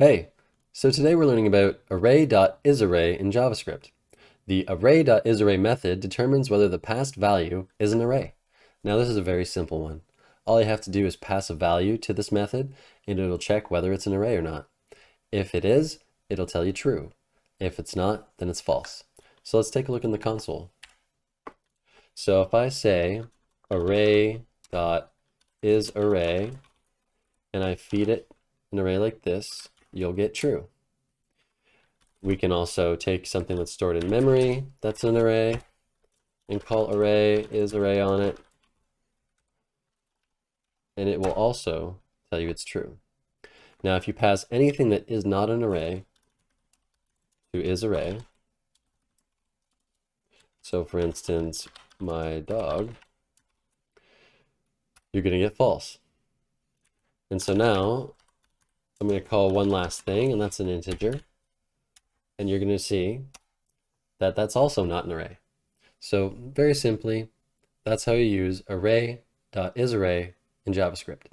Hey, so today we're learning about array.isArray in JavaScript. The array.isArray method determines whether the passed value is an array. Now this is a very simple one. All you have to do is pass a value to this method and it'll check whether it's an array or not. If it is, it'll tell you true. If it's not, then it's false. So let's take a look in the console. So if I say array.isArray and I feed it an array like this, you'll get true. We can also take something that's stored in memory that's an array and call array isArray on it, and it will also tell you it's true. Now if you pass anything that is not an array to isArray, so for instance my dog, you're going to get false. And so now I'm going to call one last thing, and that's an integer. And you're going to see that that's also not an array. So very simply, that's how you use array.isArray in JavaScript.